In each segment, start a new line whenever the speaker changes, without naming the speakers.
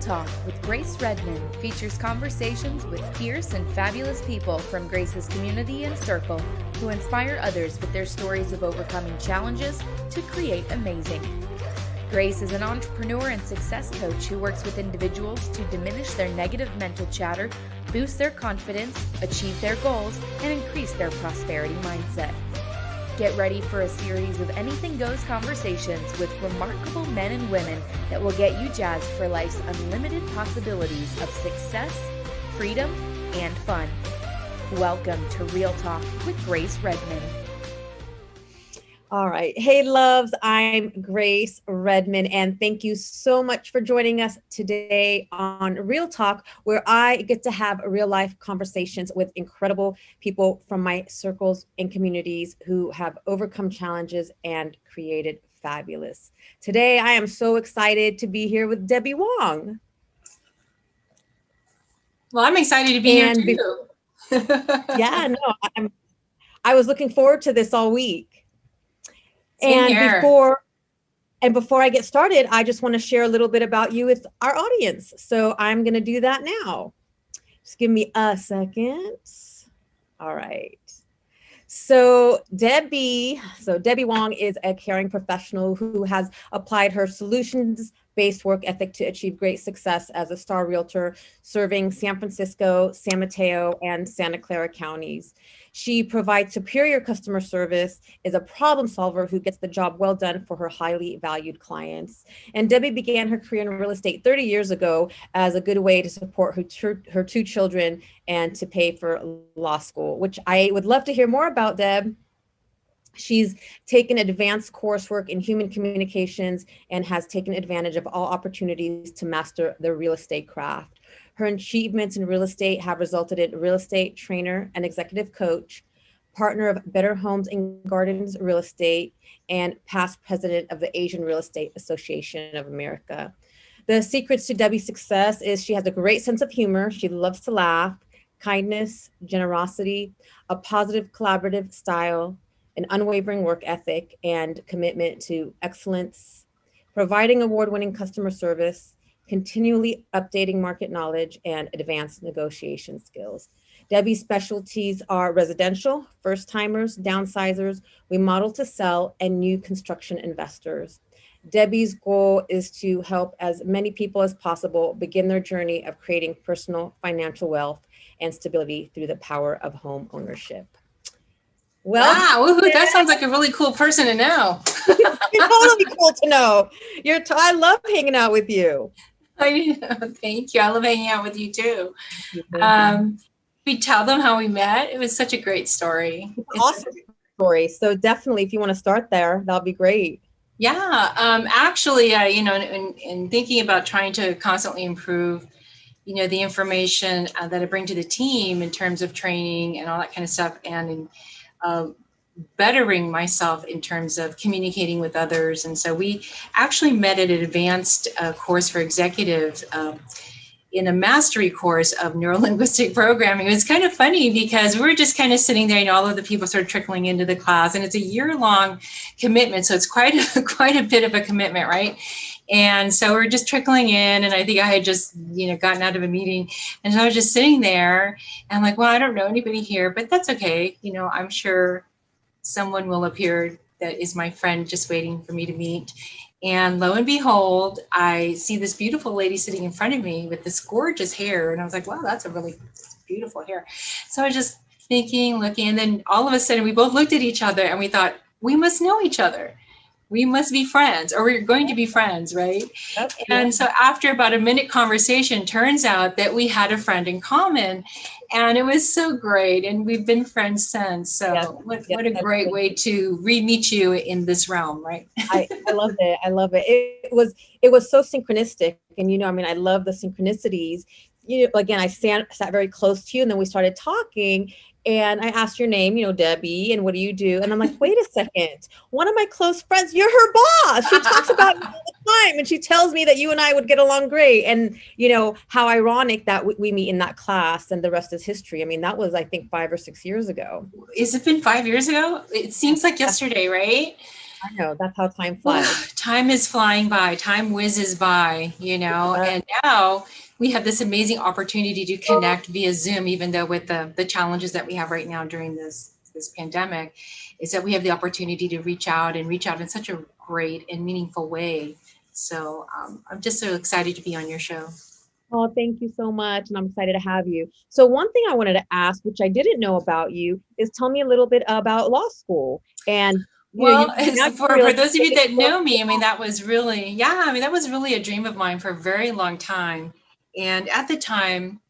Talk with Grace Redman features conversations with fierce and fabulous people from Grace's community and circle who inspire others with their stories of overcoming challenges to create amazing. Grace is an entrepreneur and success coach who works with individuals to diminish their negative mental chatter, boost their confidence, achieve their goals, and increase their prosperity mindset. Get ready for a series of anything goes conversations with remarkable men and women that will get you jazzed for life's unlimited possibilities of success, freedom, and fun. Welcome to Real Talk with Grace Redman.
All right. Hey, loves, I'm Grace Redman, and thank you so much for joining us today on Real Talk, where I get to have real life conversations with incredible people from my circles and communities who have overcome challenges and created fabulous. Today, I am so excited to be here with Debbie Wong.
Well, I'm excited to be here too.
I was looking forward to this all week.
Same here.
Before I get started, I just want to share a little bit about you with our audience. So I'm going to do that now. Just give me a second. All right. So Debbie Wong is a caring professional who has applied her solutions-based work ethic to achieve great success as a star realtor serving San Francisco, San Mateo, and Santa Clara counties. She provides superior customer service, is a problem solver who gets the job well done for her highly valued clients. And Debbie began her career in real estate 30 years ago as a good way to support her two children and to pay for law school, which I would love to hear more about, Deb. She's taken advanced coursework in human communications and has taken advantage of all opportunities to master the real estate craft. Her achievements in real estate have resulted in real estate trainer and executive coach, partner of Better Homes and Gardens Real Estate, and past president of the Asian Real Estate Association of America. The secrets to Debbie's success is she has a great sense of humor. She loves to laugh, kindness, generosity, a positive collaborative style, an unwavering work ethic, and commitment to excellence, providing award-winning customer service, continually updating market knowledge, and advanced negotiation skills. Debbie's specialties are residential, first-timers, downsizers, remodel to sell, and new construction investors. Debbie's goal is to help as many people as possible begin their journey of creating personal financial wealth and stability through the power of home ownership.
Well, wow, that sounds like a really cool person to know.
You're totally cool to know. I love hanging out with you.
Thank you. I love hanging out with you too. We tell them how we met. It was such a great story.
Awesome story. So definitely, if you want to start there, that'll be great.
Yeah. Actually, in thinking about trying to constantly improve, the information that I bring to the team in terms of training and all that kind of stuff, and in bettering myself in terms of communicating with others. And so we actually met at an advanced course for executives in a mastery course of neurolinguistic programming. It was kind of funny because we were just kind of sitting there, and all of the people started trickling into the class, and it's a year-long commitment. So it's quite a bit of a commitment, right? And so we're just trickling in, and I think I had just, gotten out of a meeting. And so I was just sitting there, and I'm like, well, I don't know anybody here, but that's okay. I'm sure someone will appear that is my friend just waiting for me to meet. And lo and behold, I see this beautiful lady sitting in front of me with this gorgeous hair. And I was like, wow, that's a really beautiful hair. So I was just thinking, looking, and then all of a sudden we both looked at each other and we thought, we must know each other. We must be friends, or we're going to be friends, right? And so after about a minute conversation, turns out that we had a friend in common, and it was so great. And we've been friends since. So what a great way to re-meet you in this realm, right?
I love it. I love it. It was so synchronistic. And, I love the synchronicities. Again, I sat very close to you, and then we started talking. And I asked your name, Debbie, and what do you do? And I'm like, wait a second. One of my close friends, you're her boss. She talks about you all the time. And she tells me that you and I would get along great. And, how ironic that we meet in that class, and the rest is history. That was, I think, 5 or 6 years ago.
Has it been 5 years ago? It seems like yesterday, right?
I know, that's how time flies.
Time is flying by, time whizzes by, and now we have this amazing opportunity to connect via Zoom, even though with the challenges that we have right now during this pandemic, is that we have the opportunity to reach out in such a great and meaningful way. So I'm just so excited to be on your show.
Oh, thank you so much. And I'm excited to have you. So one thing I wanted to ask, which I didn't know about you, is tell me a little bit about law school. And
well, for those of you that
know
know me, that was really, that was really a dream of mine for a very long time. And at the time,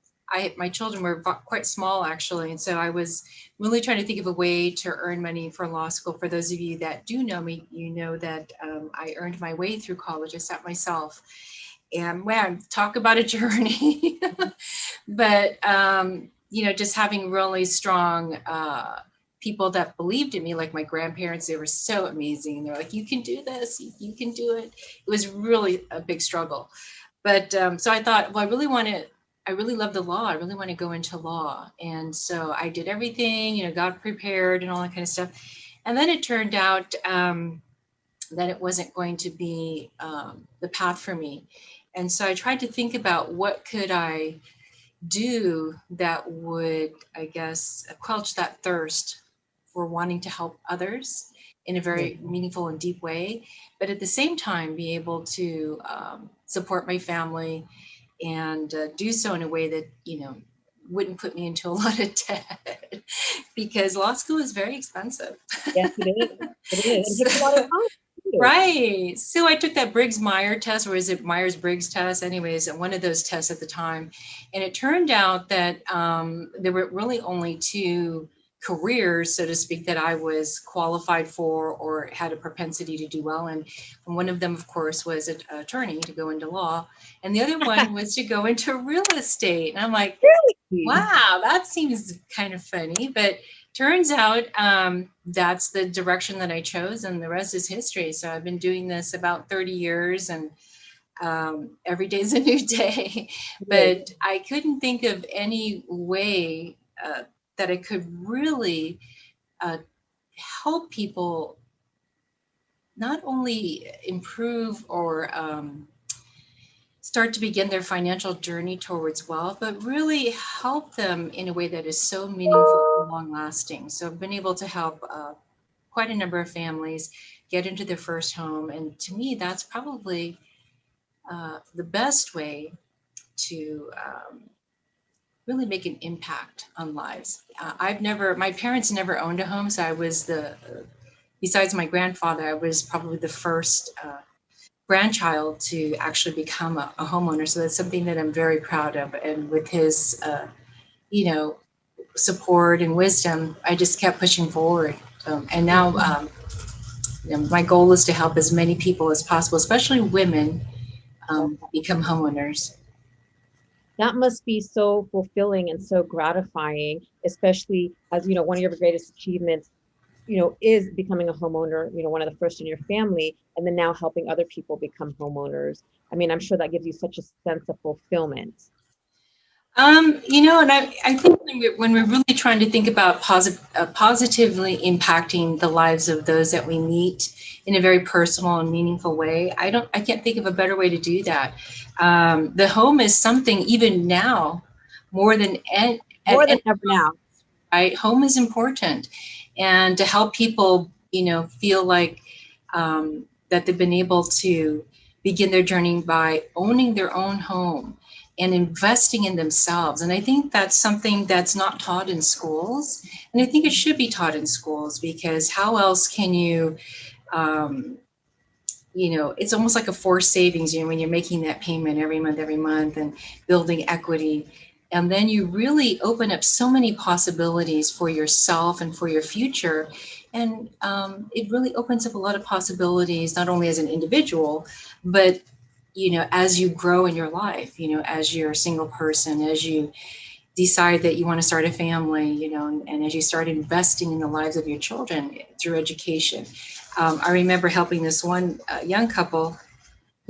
my children were quite small, actually. And so I was really trying to think of a way to earn money for law school. For those of you that do know me, you know that I earned my way through college. I sat myself. And man, talk about a journey. But, just having really strong people that believed in me, like my grandparents, they were so amazing. They're like, you can do this, you can do it. It was really a big struggle. But so I thought, well, I really love the law. I really want to go into law. And so I did everything, got prepared and all that kind of stuff. And then it turned out that it wasn't going to be the path for me. And so I tried to think about what could I do that would, I guess, quench that thirst for wanting to help others in a very meaningful and deep way, but at the same time be able to support my family and do so in a way that, wouldn't put me into a lot of debt because law school is very expensive.
Yes, it is. It is. It takes a lot of time.
Right. So I took that Briggs-Myers test, or is it Myers-Briggs test? Anyways, one of those tests at the time. And it turned out that there were really only two careers, so to speak, that I was qualified for or had a propensity to do well in. And one of them, of course, was an attorney, to go into law. And the other one was to go into real estate. And I'm like, really? Wow, that seems kind of funny. But turns out that's the direction that I chose, and the rest is history. So I've been doing this about 30 years, and every day is a new day. But I couldn't think of any way that I could really help people not only improve or start to begin their financial journey towards wealth, but really help them in a way that is so meaningful and long lasting. So I've been able to help quite a number of families get into their first home. And to me, that's probably the best way to really make an impact on lives. My parents never owned a home. So I was besides my grandfather, I was probably the first grandchild to actually become a homeowner. So that's something that I'm very proud of. And with his, support and wisdom, I just kept pushing forward. And now my goal is to help as many people as possible, especially women, become homeowners.
That must be so fulfilling and so gratifying, especially as, one of your greatest achievements, is becoming a homeowner, one of the first in your family, and then now helping other people become homeowners. I mean, I'm sure that gives you such a sense of fulfillment.
And I think when we're really trying to think about positively impacting the lives of those that we meet in a very personal and meaningful way, I can't think of a better way to do that. The home is something, even now, more than
ever now.
Right? Home is important. And to help people, feel like that they've been able to begin their journey by owning their own home and investing in themselves. And I think that's something that's not taught in schools. And I think it should be taught in schools, because how else can you, it's almost like a forced savings, when you're making that payment every month and building equity. And then you really open up so many possibilities for yourself and for your future. And it really opens up a lot of possibilities, not only as an individual, but, as you grow in your life, as you're a single person, as you decide that you want to start a family, and as you start investing in the lives of your children through education. I remember helping this one young couple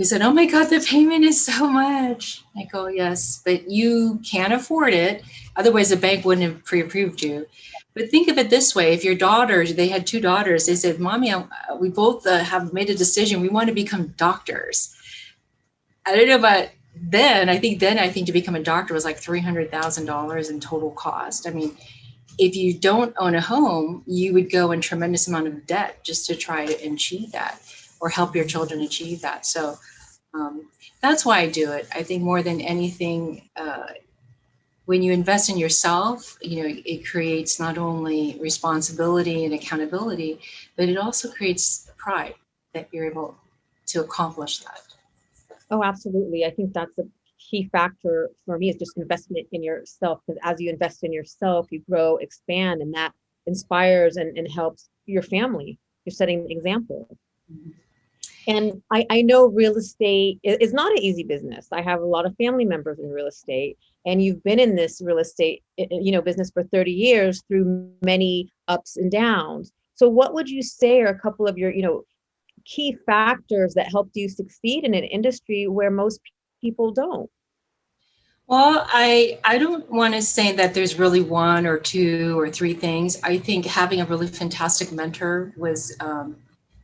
He said, oh my God, the payment is so much. I go, yes, but you can afford it. Otherwise, the bank wouldn't have pre-approved you. But think of it this way. If your daughters, they had 2 daughters, they said, Mommy, we both have made a decision. We want to become doctors. I don't know about then. I think to become a doctor was like $300,000 in total cost. I mean, if you don't own a home, you would go in tremendous amount of debt just to try to achieve that or help your children achieve that. So that's why I do it. I think more than anything, when you invest in yourself, it creates not only responsibility and accountability, but it also creates pride that you're able to accomplish that.
Oh, absolutely. I think that's a key factor for me, is just investment in yourself. Because as you invest in yourself, you grow, expand, and that inspires and helps your family. You're setting an example.
Mm-hmm.
And I know real estate is not an easy business. I have a lot of family members in real estate, and you've been in this real estate, business for 30 years through many ups and downs. So what would you say are a couple of your, key factors that helped you succeed in an industry where most people don't?
Well, I don't want to say that there's really 1 or 2 or 3 things. I think having a really fantastic mentor was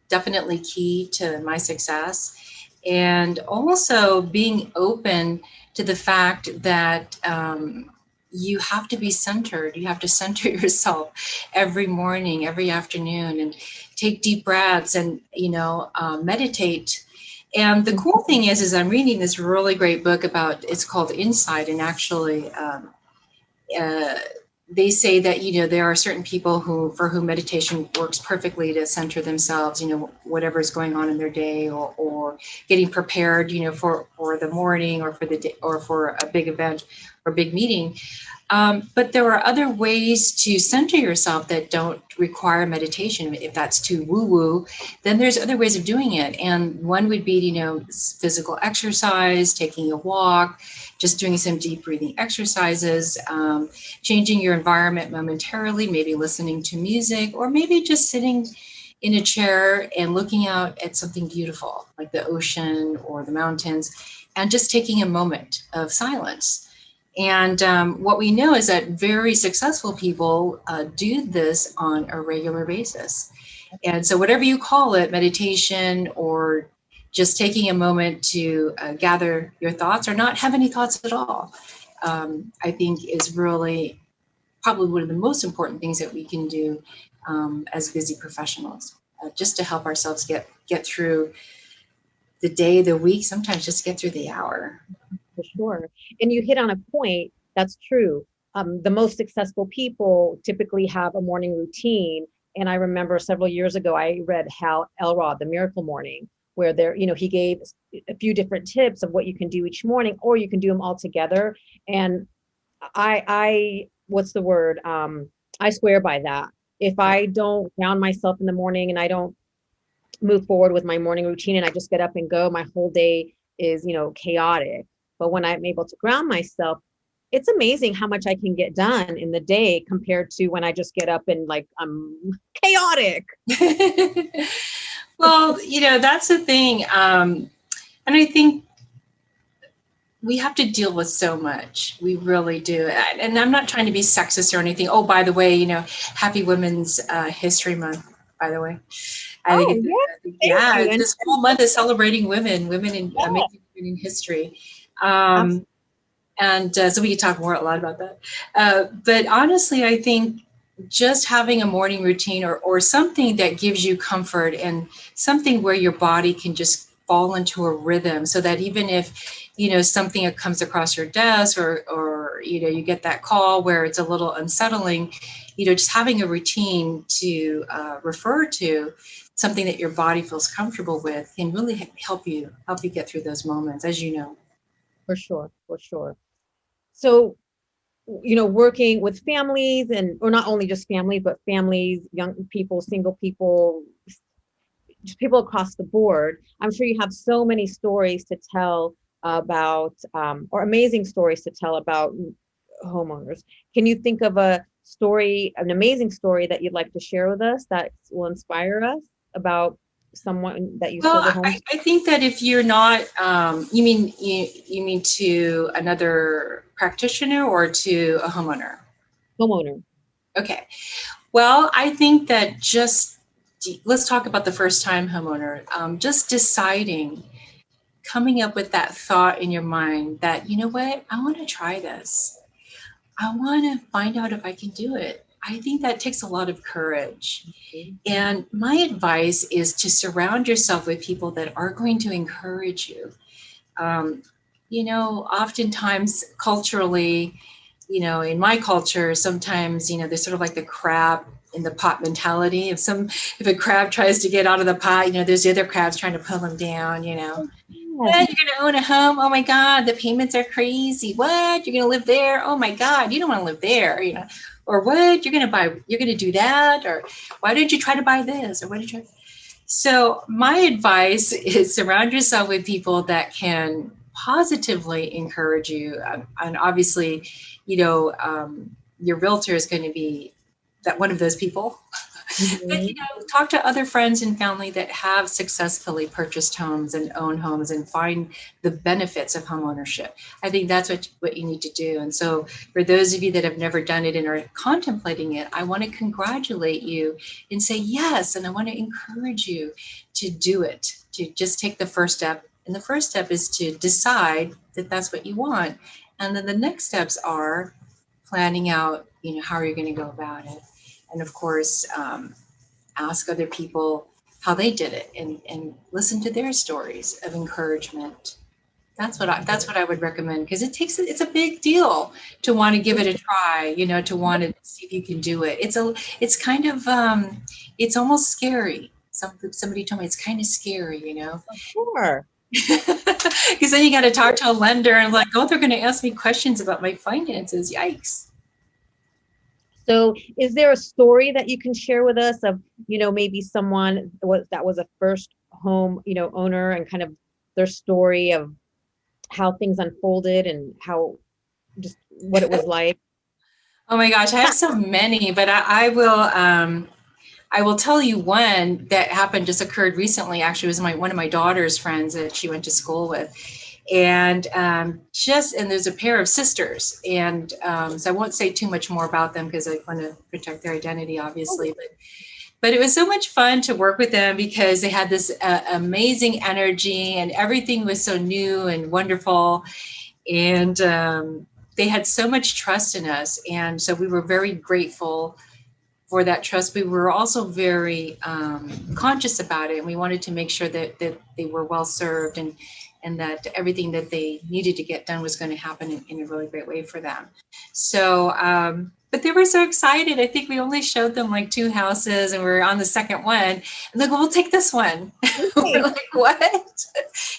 definitely key to my success. And also being open to the fact that you have to be centered. You have to center yourself every morning, every afternoon, and take deep breaths and, meditate. And the cool thing is I'm reading this really great book it's called Insight. And actually, they say that, there are certain people for whom meditation works perfectly to center themselves, whatever is going on in their day, or getting prepared, for the morning or for the day or for a big event or big meeting. But there are other ways to center yourself that don't require meditation. If that's too woo-woo, then there's other ways of doing it. And one would be, physical exercise, taking a walk, just doing some deep breathing exercises, changing your environment momentarily, maybe listening to music, or maybe just sitting in a chair and looking out at something beautiful like the ocean or the mountains, and just taking a moment of silence. And what we know is that very successful people do this on a regular basis. And so whatever you call it, meditation or just taking a moment to gather your thoughts or not have any thoughts at all, I think is really probably one of the most important things that we can do as busy professionals, just to help ourselves get through the day, the week, sometimes just get through the hour.
For sure. And you hit on a point that's true. The most successful people typically have a morning routine. And I remember several years ago, I read Hal Elrod, The Miracle Morning, where he gave a few different tips of what you can do each morning, or you can do them all together. And what's the word? I swear by that. If I don't ground myself in the morning and I don't move forward with my morning routine and I just get up and go, my whole day is, chaotic. But when I'm able to ground myself, it's amazing how much I can get done in the day compared to when I just get up and I'm chaotic.
Well, that's the thing. And I think we have to deal with so much. We really do. And I'm not trying to be sexist or anything. Oh, by the way, happy Women's History Month, by the way. I think this whole month is celebrating women in amazing women in history. And so we could talk a lot about that. But honestly, I think just having a morning routine or something that gives you comfort and something where your body can just fall into a rhythm, so that even if, something comes across your desk or you get that call where it's a little unsettling, just having a routine to refer to, something that your body feels comfortable with, can really help you get through those moments, as you know.
For sure. So, working with families or not only just families, but families, young people, single people, just people across the board. I'm sure you have so many stories to tell about, or amazing stories to tell about homeowners. Can you think of an amazing story that you'd like to share with us that will inspire us about someone that you
Well,
sold a home?
I think that if you're not, you mean to another practitioner or to a homeowner?
Homeowner.
Okay. Well, I think that let's talk about the first time homeowner. Just deciding, coming up with that thought in your mind that, you know what, I want to try this. I want to find out if I can do it. I think that takes a lot of courage. And my advice is to surround yourself with people that are going to encourage you. Oftentimes culturally, in my culture, sometimes, there's sort of like the crab in the pot mentality. If a crab tries to get out of the pot, there's the other crabs trying to pull them down, What, you're going to own a home? Oh my God, the payments are crazy. What, you're going to live there? Oh my God, you don't want to live there, or what, you're going to do that? Or why did you try to buy this? Or what did you try? So my advice is surround yourself with people that can positively encourage you. And obviously, your realtor is going to be that one of those people. But talk to other friends and family that have successfully purchased homes and own homes and find the benefits of home ownership. I think that's what you need to do. And so for those of you that have never done it and are contemplating it, I want to congratulate you and say yes. And I want to encourage you to do it, to just take the first step. And the first step is to decide that that's what you want. And then the next steps are planning out, how are you going to go about it? And of course, ask other people how they did it and listen to their stories of encouragement. That's what I would recommend, because it's a big deal to want to give it a try, to want to see if you can do it. It's kind of, it's almost scary. Somebody told me it's kind of scary,
Sure.
Because then you got to talk to a lender and like, oh, they're going to ask me questions about my finances. Yikes.
So is there a story that you can share with us of, maybe someone that was a first home, owner, and kind of their story of how things unfolded and how just what it was like?
Oh my gosh, I have so many, but I will tell you one that just occurred recently. Actually, it was one of my daughter's friends that she went to school with. And and there's a pair of sisters, and so I won't say too much more about them because I want to protect their identity, obviously. But it was so much fun to work with them because they had this amazing energy, and everything was so new and wonderful, and they had so much trust in us, and so we were very grateful for that trust. We were also very conscious about it, and we wanted to make sure that they were well served and that everything that they needed to get done was going to happen in a really great way for them. So, but they were so excited. I think we only showed them like 2 houses, and we were on the second one. And they're like, we'll take this one. Okay. We're like, what?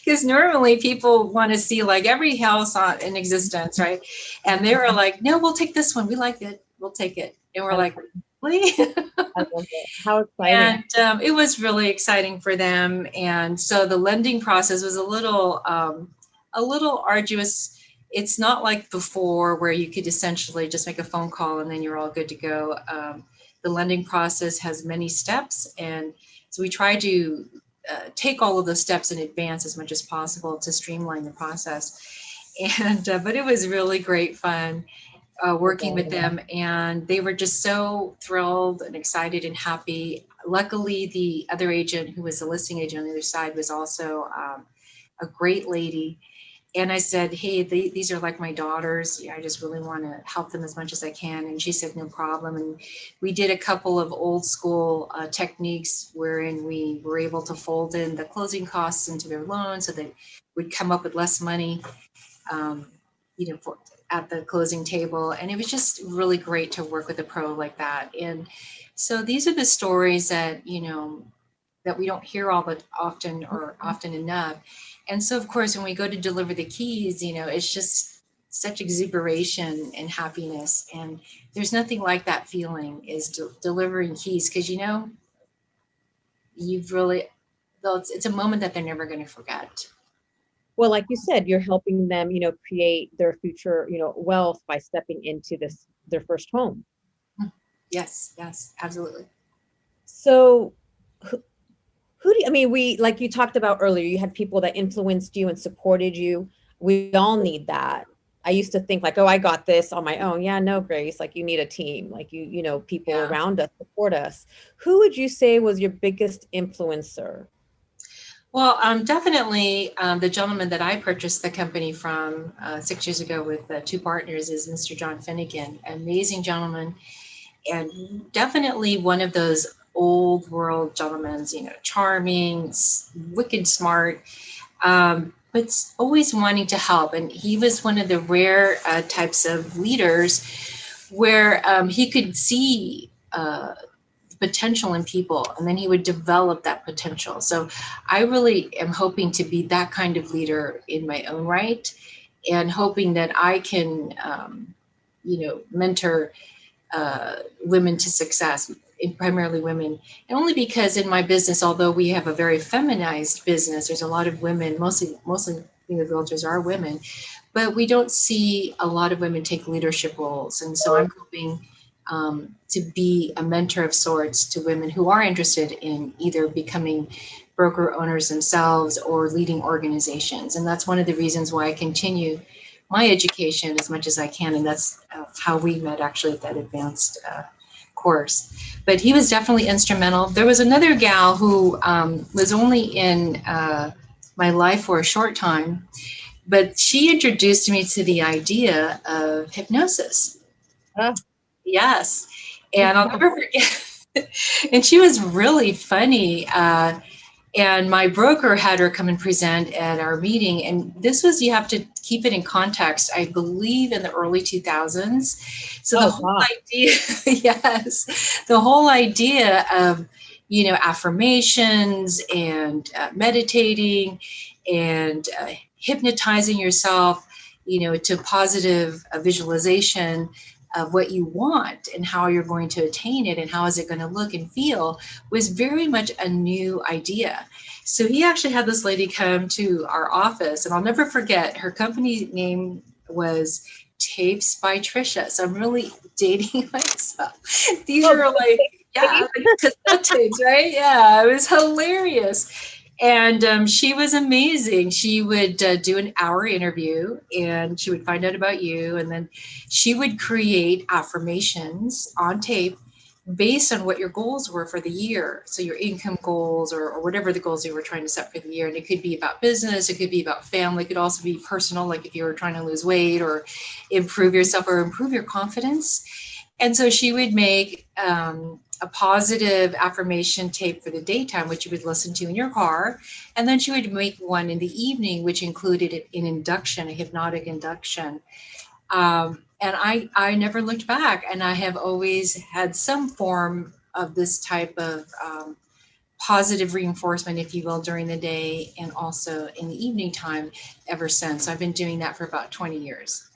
Because normally people want to see like every house in existence, right? And they were like, no, we'll take this one. We like it. We'll take it. And we're like, really?
I love it. How exciting.
And it was really exciting for them. And so the lending process was a little arduous. It's not like before where you could essentially just make a phone call and then you're all good to go. The lending process has many steps. And so we try to take all of those steps in advance as much as possible to streamline the process. And but it was really great fun. Working with them, and they were just so thrilled and excited and happy. Luckily, the other agent, who was the listing agent on the other side, was also a great lady. And I said, hey, these are like my daughters. I just really want to help them as much as I can. And she said, no problem. And we did a couple of old school techniques wherein we were able to fold in the closing costs into their loan so they would come up with less money, at the closing table. And it was just really great to work with a pro like that. And so these are the stories that, that we don't hear all but often or often enough. And so, of course, when we go to deliver the keys, it's just such exuberation and happiness. And there's nothing like that feeling is delivering keys, because, you've really, it's a moment that they're never going to forget.
Well, like you said, you're helping them, create their future, wealth by stepping into their first home.
Yes, absolutely.
So who do you, I mean, like you talked about earlier, you had people that influenced you and supported you. We all need that. I used to think like, oh, I got this on my own. Yeah, no, Grace, like you need a team, like you know, people
Yeah.
around us support us. Who would you say was your biggest influencer?
Well, definitely the gentleman that I purchased the company from 6 years ago with two partners is Mr. John Finnegan, amazing gentleman, and definitely one of those old world gentlemen, you know, charming, wicked smart, but always wanting to help. And he was one of the rare types of leaders where he could see potential in people, and then he would develop that potential. So I really am hoping to be that kind of leader in my own right, and hoping that I can, mentor women to success, primarily women. And only because in my business, although we have a very feminized business, there's a lot of women, mostly realtors are women, but we don't see a lot of women take leadership roles. And so I'm hoping to be a mentor of sorts to women who are interested in either becoming broker owners themselves or leading organizations. And that's one of the reasons why I continue my education as much as I can. And that's how we met actually at that advanced course. But he was definitely instrumental. There was another gal who was only in my life for a short time, but she introduced me to the idea of hypnosis.
Oh.
Yes. And I'll never forget. And she was really funny. And my broker had her come and present at our meeting. And this was, you have to keep it in context, I believe in the early 2000s. So the whole idea, yes, the whole idea of, affirmations and meditating and hypnotizing yourself, to positive visualization of what you want and how you're going to attain it and how is it going to look and feel was very much a new idea. So he actually had this lady come to our office, and I'll never forget, her company name was Tapes by Trisha. So I'm really dating myself. These are like cassette tapes, right? Yeah, it was hilarious. And she was amazing. She would do an hour interview, and she would find out about you. And then she would create affirmations on tape based on what your goals were for the year. So your income goals or whatever the goals you were trying to set for the year. And it could be about business. It could be about family. It could also be personal, like if you were trying to lose weight or improve yourself or improve your confidence. And so she would make a positive affirmation tape for the daytime, which you would listen to in your car. And then she would make one in the evening, which included an induction, a hypnotic induction. And I never looked back. And I have always had some form of this type of positive reinforcement, if you will, during the day and also in the evening time ever since. So I've been doing that for about 20 years.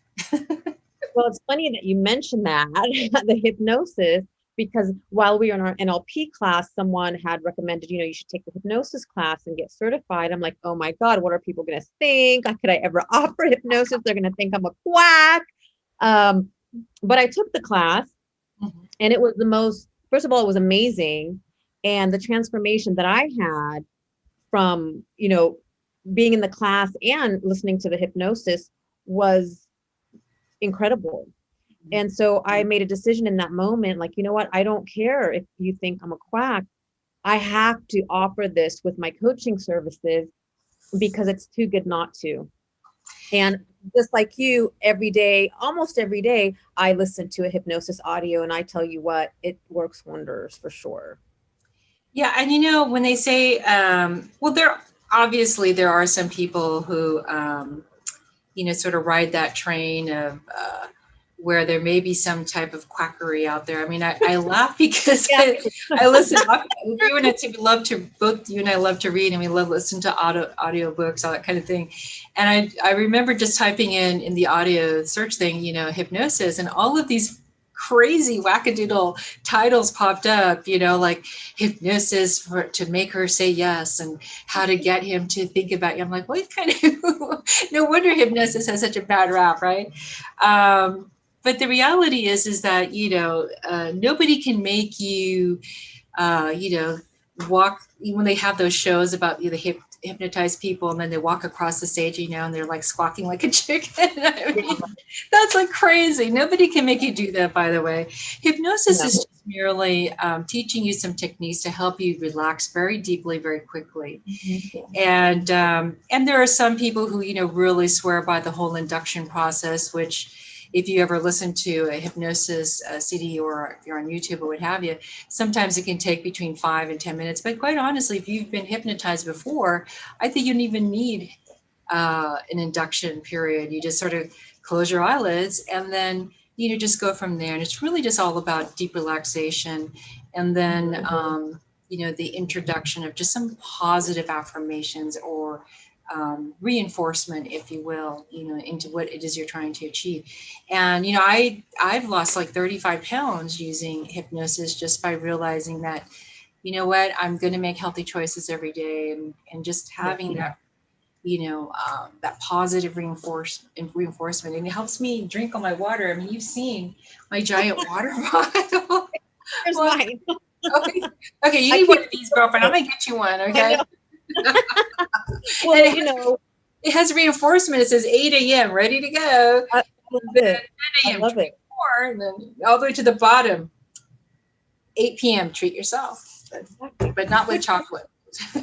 Well, it's funny that you mentioned that, the hypnosis, because while we were in our NLP class, someone had recommended, you should take the hypnosis class and get certified. I'm like, oh my God, what are people going to think? Could I ever offer hypnosis? They're going to think I'm a quack. But I took the class, and it was first of all, it was amazing. And the transformation that I had from, being in the class and listening to the hypnosis was incredible. And so I made a decision in that moment, like, you know what, I don't care if you think I'm a quack. I have to offer this with my coaching services because it's too good not to. And just like you, almost every day, I listen to a hypnosis audio, and I tell you what, it works wonders for sure.
Yeah. And when they say, there are some people who, sort of ride that train of where there may be some type of quackery out there. I mean, I laugh because I listen. You and I love to read, and we love listen to audio books, all that kind of thing. And I remember just typing in the audio search thing, hypnosis, and all of these crazy wackadoodle titles popped up, like hypnosis to make her say yes, and how to get him to think about you. I'm like, what kind of, no wonder hypnosis has such a bad rap, right? But the reality is that, nobody can make you, walk, when they have those shows about the hypnotized people, and then they walk across the stage, and they're like squawking like a chicken. I mean, that's like crazy. Nobody can make you do that, by the way. Hypnosis is just merely teaching you some techniques to help you relax very deeply, very quickly. And there are some people who, really swear by the whole induction process, which, if you ever listen to a hypnosis CD, or if you're on YouTube or what have you, sometimes it can take between 5 and 10 minutes. But quite honestly, if you've been hypnotized before, I think you don't even need an induction period. You just sort of close your eyelids and then, just go from there. And it's really just all about deep relaxation. And then, the introduction of just some positive affirmations, or reinforcement, if you will, into what it is you're trying to achieve. And, I've lost like 35 pounds using hypnosis, just by realizing that, I'm going to make healthy choices every day, and just having that, that positive reinforcement. And it helps me drink all my water. I mean, you've seen my giant water bottle.
Here's mine.
Okay, you need one of these, girlfriend. I'm going to get you one, okay?
Well,
it has reinforcement. It says 8 a.m. ready to go.
I love it.
10 a.m.
I love it.
And then all the way to the bottom, 8 p.m. treat yourself, but not with chocolate.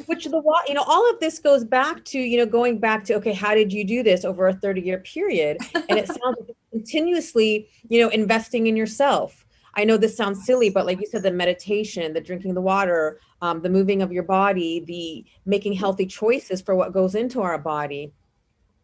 Which all of this goes back to, going back to, okay, how did you do this over a 30-year period? And it sounds like continuously, investing in yourself. I know this sounds silly, but like you said, the meditation, the drinking the water, the moving of your body, the making healthy choices for what goes into our body.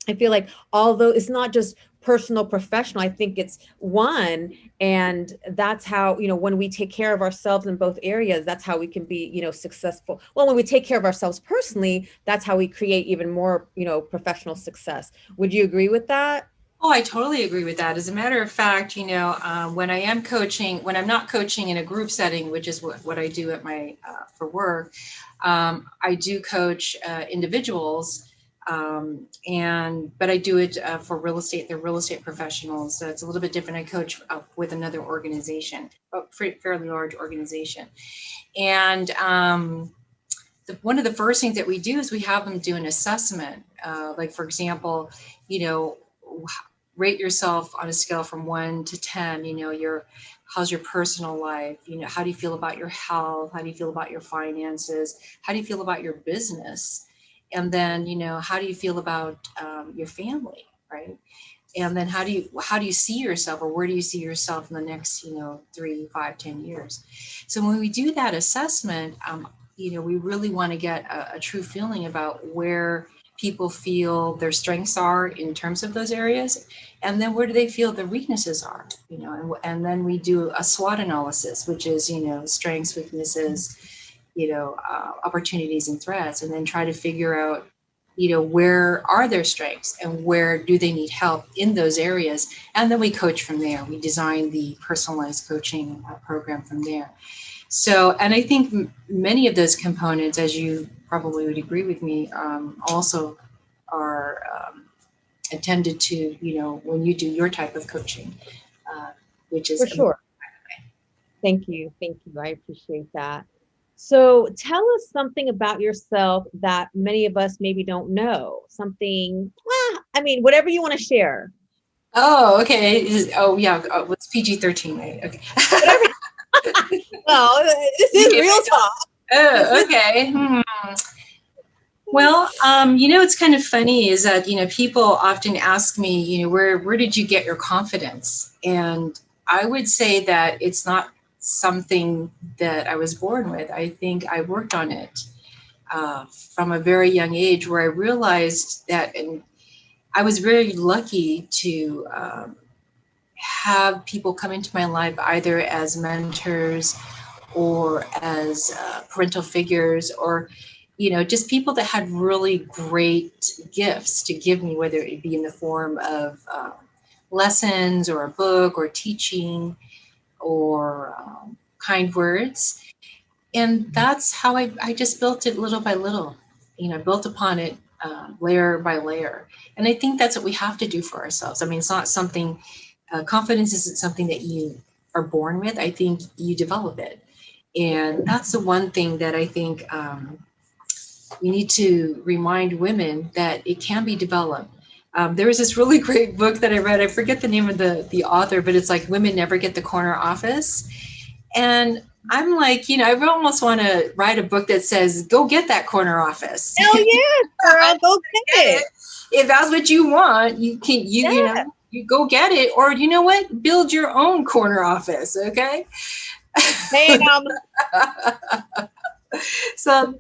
I feel like, although it's not just personal, professional, I think it's one. And that's how, when we take care of ourselves in both areas, that's how we can be, successful. Well, when we take care of ourselves personally, that's how we create even more, professional success. Would you agree with that?
Oh, I totally agree with that. As a matter of fact, when I am coaching, when I'm not coaching in a group setting, which is what I do at my for work, I do coach individuals, but I do it for real estate. They're real estate professionals, so it's a little bit different. I coach with another organization, a fairly large organization, and one of the first things that we do is we have them do an assessment. Like, for example, rate yourself on a scale from 1 to 10, how's your personal life? How do you feel about your health? How do you feel about your finances? How do you feel about your business? And then, how do you feel about your family, right? And then how do you see yourself, or where do you see yourself in the next, 3, 5, 10 years? So when we do that assessment, we really want to get a true feeling about where people feel their strengths are in terms of those areas, and then where do they feel their weaknesses are, and then we do a SWOT analysis, which is, strengths, weaknesses, opportunities and threats, and then try to figure out, where are their strengths and where do they need help in those areas. And then we coach from there. We design the personalized coaching program from there. So, and I think many of those components, as you probably would agree with me, also are attended to, when you do your type of coaching, which is
for sure. Thank you. I appreciate that. So tell us something about yourself that many of us maybe don't know. Something, whatever you want to share.
Oh, okay. Oh, yeah. It's PG-13, right? Okay.
Well, this is real talk.
Oh, okay. Well, it's kind of funny is that, people often ask me, where did you get your confidence? And I would say that it's not something that I was born with. I think I worked on it from a very young age, where I realized that, and I was very lucky to have people come into my life either as mentors or as parental figures, or just people that had really great gifts to give me, whether it be in the form of lessons or a book or teaching or kind words. And that's how I just built it little by little, built upon it layer by layer. And I think that's what we have to do for ourselves. I mean, it's not something, confidence isn't something that you are born with. I think you develop it. And that's the one thing that I think we need to remind women that it can be developed. There was this really great book that I read. I forget the name of the author, but it's like Women Never Get the Corner Office. And I'm like, I almost want to write a book that says, go get that corner office.
Hell yeah, girl, go get it.
If that's what you want, you go get it. Or you know what? Build your own corner office. Okay. So,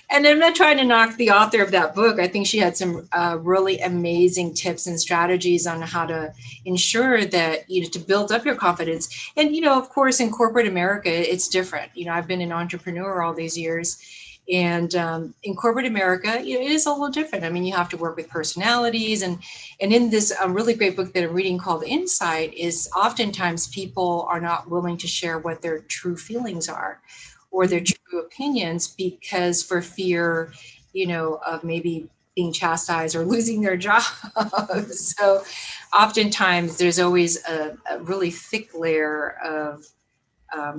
and I'm not trying to knock the author of that book. I think she had some really amazing tips and strategies on how to ensure that, to build up your confidence. And, of course, in corporate America, it's different. I've been an entrepreneur all these years. And in corporate America, it is a little different. I mean, you have to work with personalities. And in this really great book that I'm reading called Insight is oftentimes people are not willing to share what their true feelings are or their true opinions because for fear, of maybe being chastised or losing their job. So oftentimes there's always a really thick layer of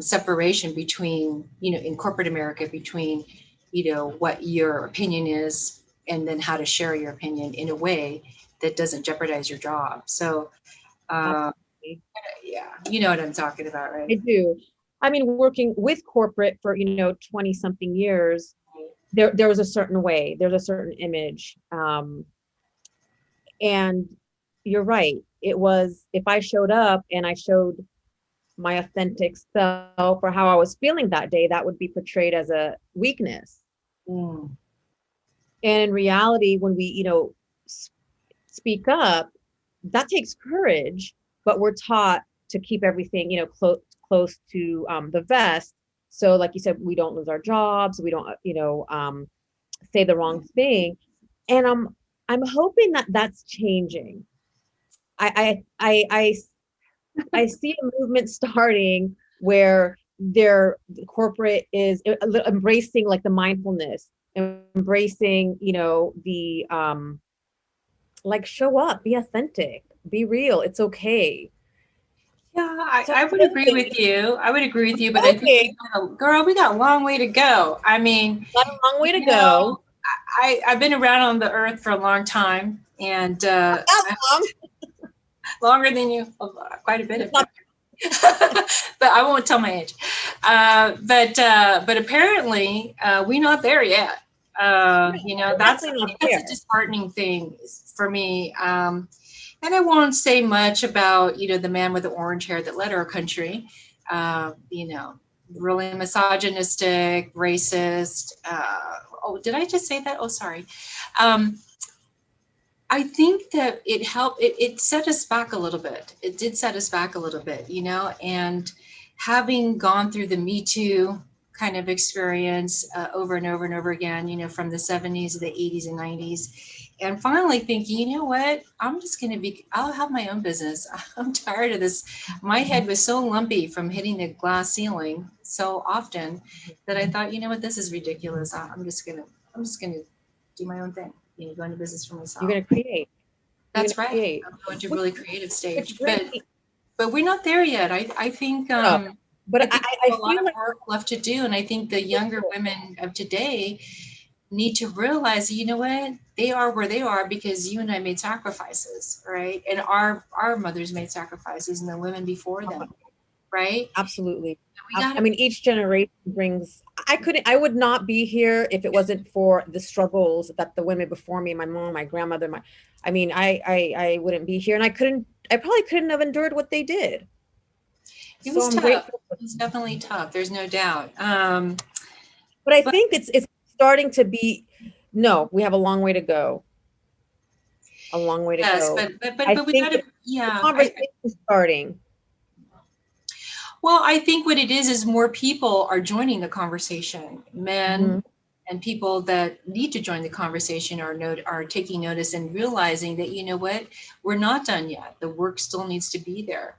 separation between, in corporate America, between, what your opinion is and then how to share your opinion in a way that doesn't jeopardize your job. So, yeah, you know what I'm talking about, right?
I do. I mean, working with corporate for, 20 something years, there was a certain way, there's a certain image. And you're right. It was, if I showed up and I showed my authentic self or how I was feeling that day, that would be portrayed as a weakness. And in reality, when we, speak up, that takes courage, but we're taught to keep everything, close to the vest. So like you said, we don't lose our jobs. We don't, say the wrong thing. And I'm hoping that that's changing. I see a movement starting where corporate is embracing like the mindfulness, embracing, the like show up, be authentic, be real. It's okay.
Yeah, I would agree with you. But I think we got a long way to go. I mean,
got a long way to go.
I've been around on the earth for a long time, and longer than you, quite a bit of time. But I won't tell my age. But apparently we're not there yet. That's a disheartening thing for me. And I won't say much about, the man with the orange hair that led our country, really misogynistic, racist. Did I just say that? Oh, sorry. I think that it helped. It set us back a little bit. It did set us back a little bit, and having gone through the Me Too kind of experience over and over and over again, from the 70s to the 80s and 90s. And finally thinking, you know what, I'll have my own business. I'm tired of this. My head was so lumpy from hitting the glass ceiling so often that I thought, you know what, this is ridiculous. I'm just gonna do my own thing. Go into business for myself.
You're gonna create.
That's right. I'm going to really creative stage. But we're not there yet. I think but I feel a lot of work left to do. And I think the younger women of today need to realize, you know what, they are where they are because you and I made sacrifices, right? And our mothers made sacrifices and the women before them, right?
Absolutely. I mean, each generation brings, I would not be here if it wasn't for the struggles that the women before me, my mom, my grandmother, I wouldn't be here. And I probably couldn't have endured what they did.
It was tough. It was definitely tough. There's no doubt.
But I think it's starting to be, no, we have a long way to go. A long way to go.
But we got to,
the conversation is starting.
Well, I think what it is more people are joining the conversation. Men and people that need to join the conversation are taking notice and realizing that, you know what, we're not done yet. The work still needs to be there.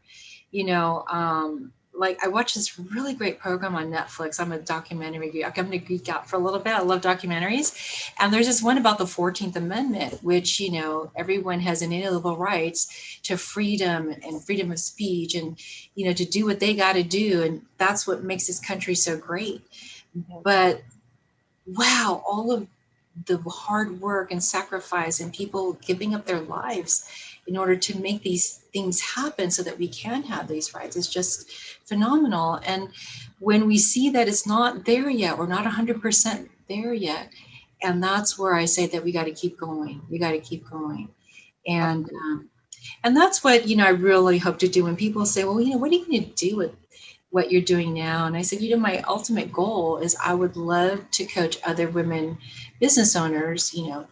like, I watched this really great program on Netflix. I'm a documentary geek. I'm going to geek out for a little bit. I love documentaries. And there's this one about the 14th Amendment, which, you know, everyone has inalienable rights to freedom and freedom of speech and, you know, to do what they got to do. And that's what makes this country so great. But wow, all of the hard work and sacrifice and people giving up their lives in order to make these things happen so that we can have these rights is just phenomenal. And when we see that it's not there yet, we're not 100% there yet. And that's where I say that we got to keep going. We got to keep going. And that's what, you know, I really hope to do when people say, well, you know, what are you going to do with what you're doing now? And I said, you know, my ultimate goal is I would love to coach other women business owners, you know,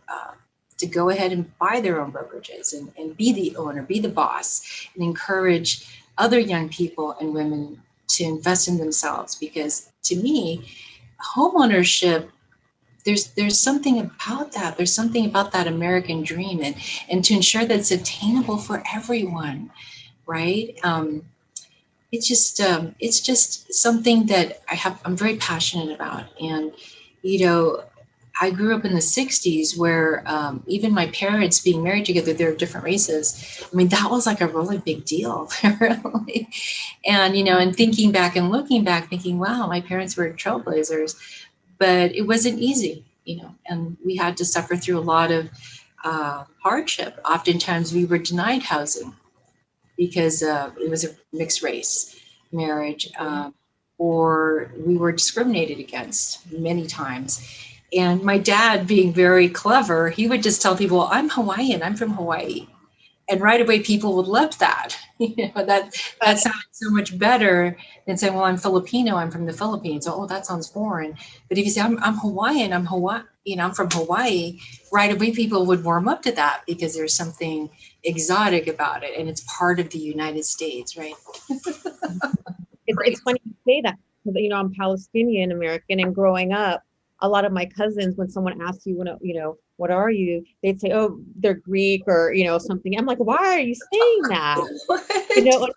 to go ahead and buy their own brokerages and be the owner, be the boss, and encourage other young people and women to invest in themselves. Because to me, homeownership, there's something about that. There's something about that American dream, and to ensure that it's attainable for everyone, right? It's just something that I'm very passionate about. And, you know, I grew up in the 60s where even my parents being married together, they're different races. I mean, that was like a really big deal, really. And, you know, and thinking back and looking back, thinking, wow, my parents were trailblazers, but it wasn't easy, you know, and we had to suffer through a lot of hardship. Oftentimes we were denied housing because it was a mixed race marriage, or we were discriminated against many times. And my dad, being very clever, he would just tell people, well, I'm Hawaiian, I'm from Hawaii. And right away, people would love that. You know, that sounded so much better than saying, well, I'm Filipino, I'm from the Philippines. Oh, that sounds foreign. But if you say, I'm Hawaiian, I'm from Hawaii, right away, people would warm up to that because there's something exotic about it. And it's part of the United States, right?
It's funny you say that, because, you know, I'm Palestinian American, and growing up, a lot of my cousins, when someone asks you, you know, what are you? They'd say, oh, they're Greek or, you know, something. I'm like, why are you saying that? You know,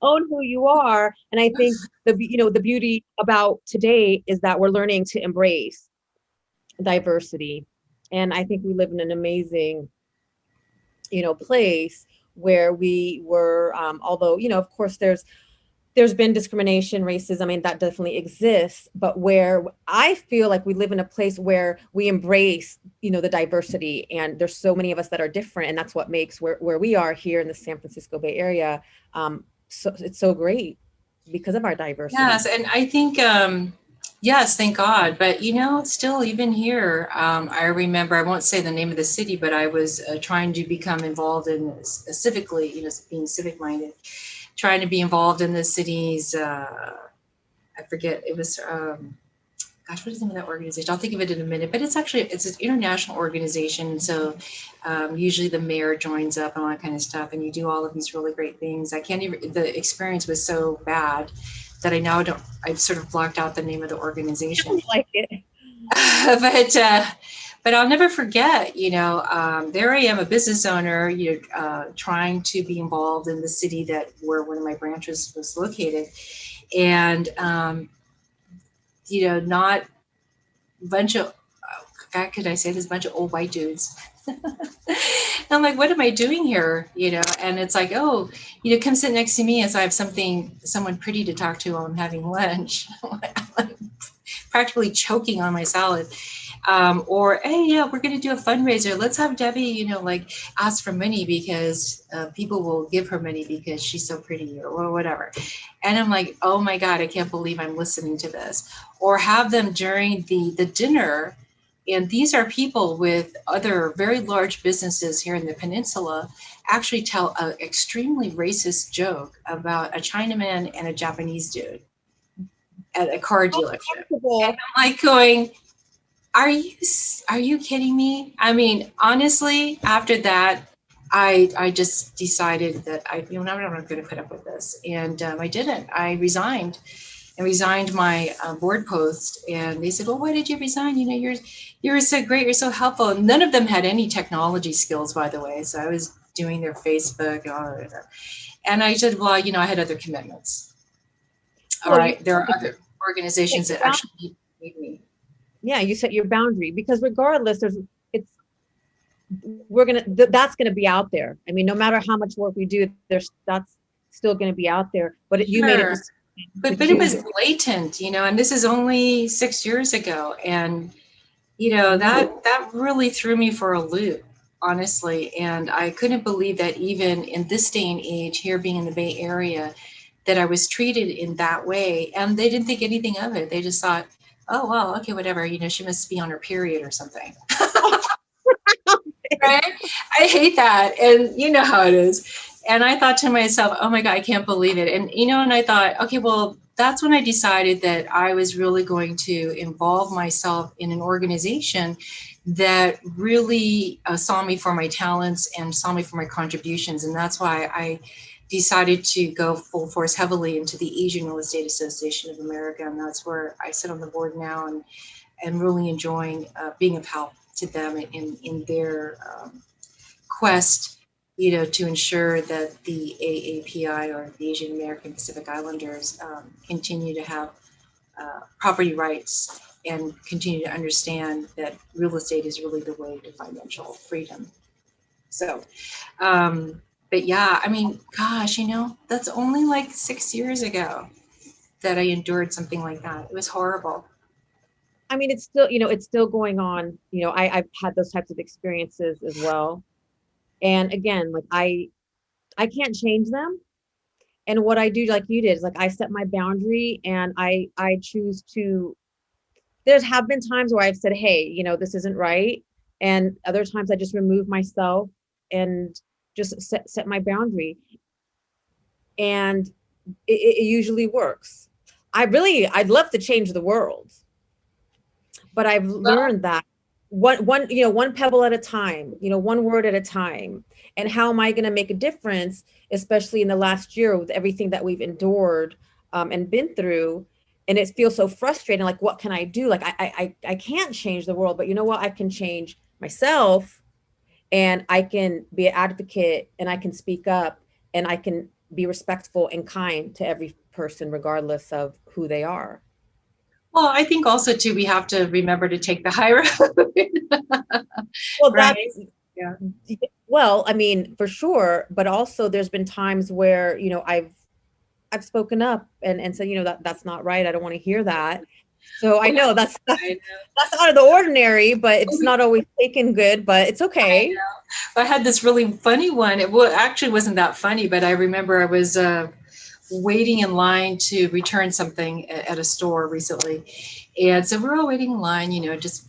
own who you are. And I think the beauty about today is that we're learning to embrace diversity. And I think we live in an amazing, you know, place where we were, although, you know, of course there's been discrimination, racism, I mean, that definitely exists, but where I feel like we live in a place where we embrace, you know, the diversity, and there's so many of us that are different, and that's what makes where we are here in the San Francisco Bay Area. So it's so great because of our diversity.
Yes, and I think, yes, thank God. But, you know, still, even here, I remember, I won't say the name of the city, but I was trying to become involved in civically, you know, being civic minded, trying to be involved in the city's, I forget, it was, gosh, what is the name of that organization? I'll think of it in a minute, but it's an international organization. So usually the mayor joins up and all that kind of stuff, and you do all of these really great things. The experience was so bad that I've sort of blocked out the name of the organization.
I like it.
But I'll never forget, you know, there I am, a business owner, you know, trying to be involved in the city where one of my branches was located. And, you know, not a bunch of, God, could I say this, bunch of old white dudes. I'm like, what am I doing here? You know, and it's like, oh, you know, come sit next to me as I have someone pretty to talk to while I'm having lunch. I'm practically choking on my salad. Or, hey, yeah, we're going to do a fundraiser. Let's have Debbie, you know, like ask for money because people will give her money because she's so pretty or whatever. And I'm like, oh my God, I can't believe I'm listening to this. Or have them during the dinner. And these are people with other very large businesses here in the peninsula actually tell an extremely racist joke about a Chinaman and a Japanese dude at a car dealership. And I'm like going, are you kidding me? I mean, honestly, after that, I just decided that I'm not going to put up with this. And I didn't. I resigned. I resigned my board post, and they said, well, why did you resign? You know, you're so great. You're so helpful. And none of them had any technology skills, by the way. So I was doing their Facebook and all of that. And I said, well, I had other commitments. All
Well,
right. There are other organizations that actually need me.
Yeah, you set your boundary, because regardless, that's gonna be out there. I mean, no matter how much work we do, that's still gonna be out there. But you made it.
Sure. But it was blatant, and this is only 6 years ago. And, that really threw me for a loop, honestly. And I couldn't believe that even in this day and age, here being in the Bay Area, that I was treated in that way. And they didn't think anything of it. They just thought, oh, well, okay, whatever, she must be on her period or something. Right? I hate that. And you know how it is. And I thought to myself, oh my God, I can't believe it. And, and I thought, okay, well, that's when I decided that I was really going to involve myself in an organization that really saw me for my talents and saw me for my contributions. And that's why I decided to go full force heavily into the Asian Real Estate Association of America. And that's where I sit on the board now, and I'm really enjoying being of help to them in their quest, to ensure that the AAPI, or the Asian American Pacific Islanders, continue to have property rights and continue to understand that real estate is really the way to financial freedom. So, but yeah, I mean, gosh, that's only like 6 years ago that I endured something like that. It was horrible.
I mean, it's still going on. I've had those types of experiences as well. And again, like I can't change them. And what I do, like you did, is like I set my boundary, and I choose to. There's have been times where I've said, hey, this isn't right. And other times I just remove myself and just set my boundary. And it usually works. I'd love to change the world, but I've learned that one pebble at a time, one word at a time. And how am I going to make a difference, especially in the last year with everything that we've endured and been through? And it feels so frustrating. Like, what can I do? Like, I can't change the world, but you know what? I can change myself, and I can be an advocate, and I can speak up, and I can be respectful and kind to every person, regardless of who they are.
Well, I think also too, we have to remember to take the high road.
Well,
right?
Yeah. Well, I mean, for sure, but also there's been times where, I've spoken up and said, that's not right. I don't want to hear that. So I know that's out of the ordinary, but it's not always taken good, but it's okay.
I had this really funny one. It actually wasn't that funny, but I remember I was waiting in line to return something at a store recently. And so we're all waiting in line, just,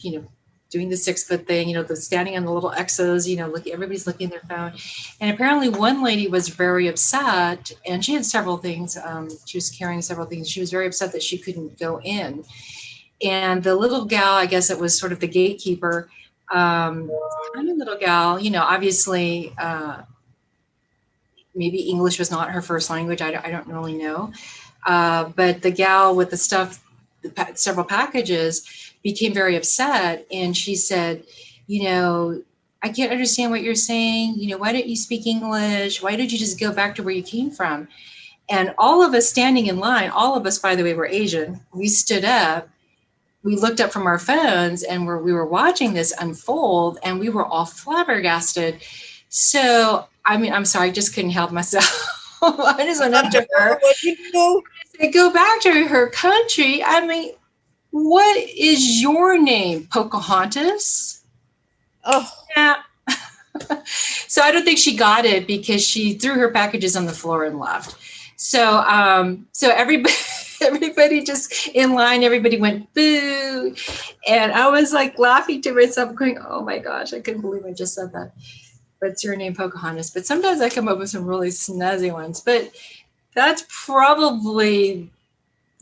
doing the 6 foot thing, the standing on the little X's, everybody's looking at their phone. And apparently one lady was very upset, and she had several things. She was carrying several things. She was very upset that she couldn't go in. And the little gal, I guess it was sort of the gatekeeper, kind of little gal, obviously, maybe English was not her first language. I don't really know. But the gal with the stuff, several packages, became very upset. And she said, I can't understand what you're saying. Why don't you speak English? Why don't you just go back to where you came from? And all of us standing in line, all of us, by the way, were Asian. We stood up. We looked up from our phones, and we were watching this unfold, and we were all flabbergasted. So, I mean, I'm sorry, I just couldn't help myself. I just went up to her. Said, go back to her country. I mean, what is your name? Pocahontas?
Oh.
Yeah. So I don't think she got it, because she threw her packages on the floor and left. So, everybody just in line, everybody went boo. And I was like laughing to myself, going, oh my gosh, I couldn't believe I just said that. What's your name? Pocahontas. But sometimes I come up with some really snazzy ones. But that's probably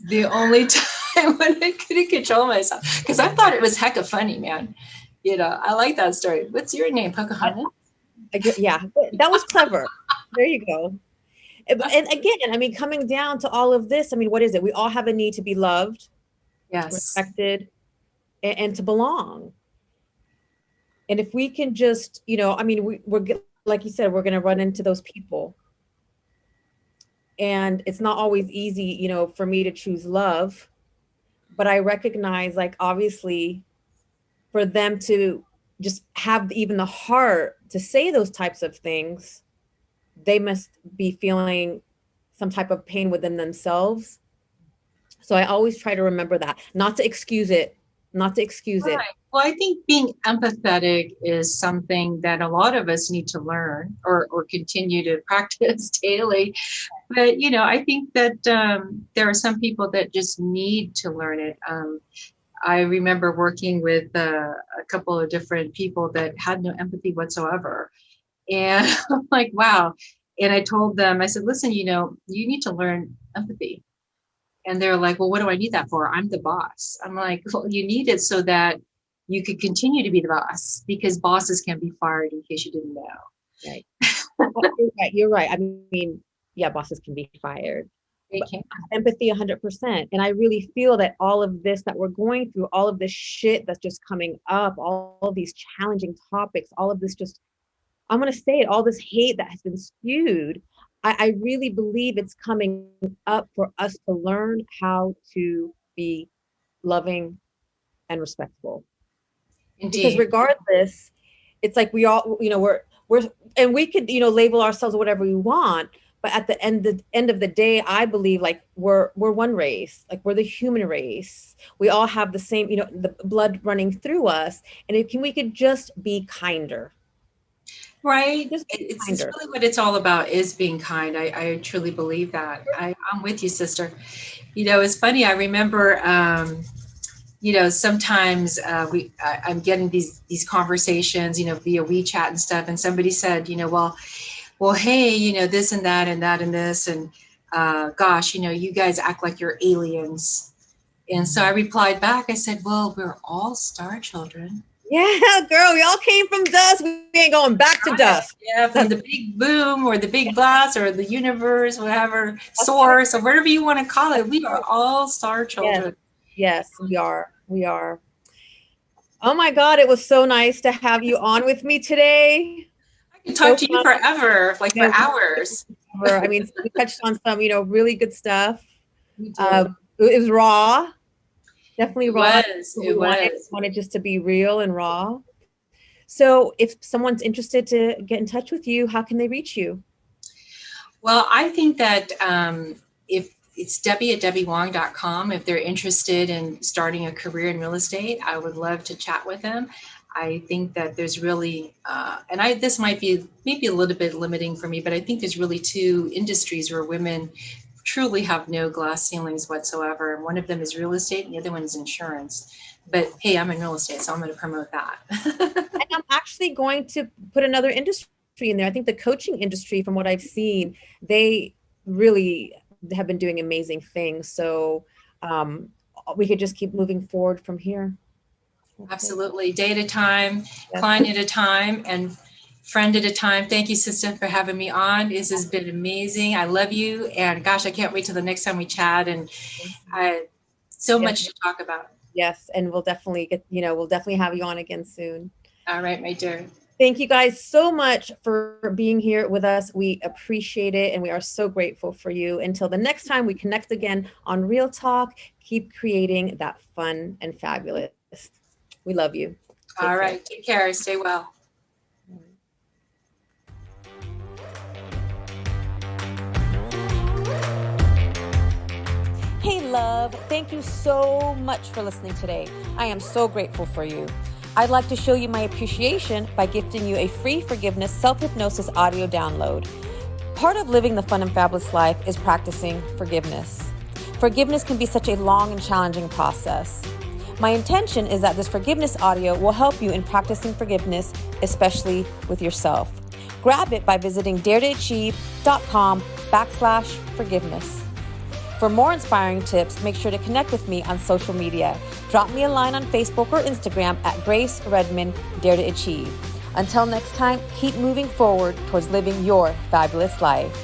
the only time when I couldn't control myself, because I thought it was hecka funny, man. I like that story. What's your name? Pocahontas?
Yeah, that was clever. There you go. And again, I mean, coming down to all of this, I mean, what is it? We all have a need to be loved,
yes,
respected, and to belong. And if we can just, I mean, we're like you said, we're going to run into those people. And it's not always easy, you know, for me to choose love, but I recognize, like, obviously for them to just have even the heart to say those types of things, they must be feeling some type of pain within themselves. So I always try to remember that, not to excuse it, not to excuse it.
Right. Well, I think being empathetic is something that a lot of us need to learn or continue to practice daily. But, you know, I think that there are some people that just need to learn it. I remember working with a couple of different people that had no empathy whatsoever. And I'm like, wow. And I told them, I said, listen, you know, you need to learn empathy. And they're like, well, what do I need that for? I'm the boss. I'm like, well, you need it so that you could continue to be the boss, because bosses can be fired, in case you didn't know.
Right. You're right. I mean, yeah, bosses can be fired.
They can.
Empathy 100%. And I really feel that all of this that we're going through, all of this shit that's just coming up, all of these challenging topics, all of this just, I'm going to say it, all this hate that has been spewed, I really believe it's coming up for us to learn how to be loving and respectful.
Indeed.
Because regardless, it's like we all, you know, we're, and we could, you know, label ourselves whatever we want, but at the end of the day, I believe like we're one race, like we're the human race. We all have the same, you know, the blood running through us, and we could just be kinder.
Right. It's really what it's all about, is being kind. I truly believe that. I'm with you, sister. You know, it's funny. I remember, you know, sometimes I'm getting these conversations, you know, via WeChat and stuff. And somebody said, you know, well, hey, you know, this and that and that and this. And gosh, you know, you guys act like you're aliens. And so I replied back. I said, well, we're all star children.
Yeah, girl, we all came from dust. We ain't going back to dust.
Yeah, from the big boom or the big blast or the universe, whatever, source or whatever you want to call it. We are all star children.
Yes, we are. We are. Oh my God, it was so nice to have you on with me today.
I could talk to you forever, like for hours.
I mean, we touched on some, you know, really good stuff. It was raw. Definitely raw.
It was.
Wanted just to be real and raw. So if someone's interested to get in touch with you, how can they reach you?
Well, I think that if it's Debbie at DebbieWong.com, if they're interested in starting a career in real estate, I would love to chat with them. I think that there's really, this might be maybe a little bit limiting for me, but I think there's really two industries where women truly have no glass ceilings whatsoever. And one of them is real estate and the other one is insurance. But hey, I'm in real estate, so I'm going to promote that.
And I'm actually going to put another industry in there. I think the coaching industry, from what I've seen, they really have been doing amazing things. So we could just keep moving forward from here.
Absolutely. Day at a time, client at a time, and friend at a time. Thank you, sister, for having me on. This has been amazing. I love you. And gosh, I can't wait till the next time we chat. And much to talk about.
Yes. And we'll definitely we'll definitely have you on again soon.
All right, my dear.
Thank you guys so much for being here with us. We appreciate it. And we are so grateful for you. Until the next time we connect again on Real Talk, keep creating that fun and fabulous. We love you.
All right. Take care. Stay well.
Hey, love. Thank you so much for listening today. I am so grateful for you. I'd like to show you my appreciation by gifting you a free forgiveness self-hypnosis audio download. Part of living the fun and fabulous life is practicing forgiveness. Forgiveness can be such a long and challenging process. My intention is that this forgiveness audio will help you in practicing forgiveness, especially with yourself. Grab it by visiting daretoachieve.com/forgiveness. For more inspiring tips, make sure to connect with me on social media. Drop me a line on Facebook or Instagram at Grace Redman Dare to Achieve. Until next time, keep moving forward towards living your fabulous life.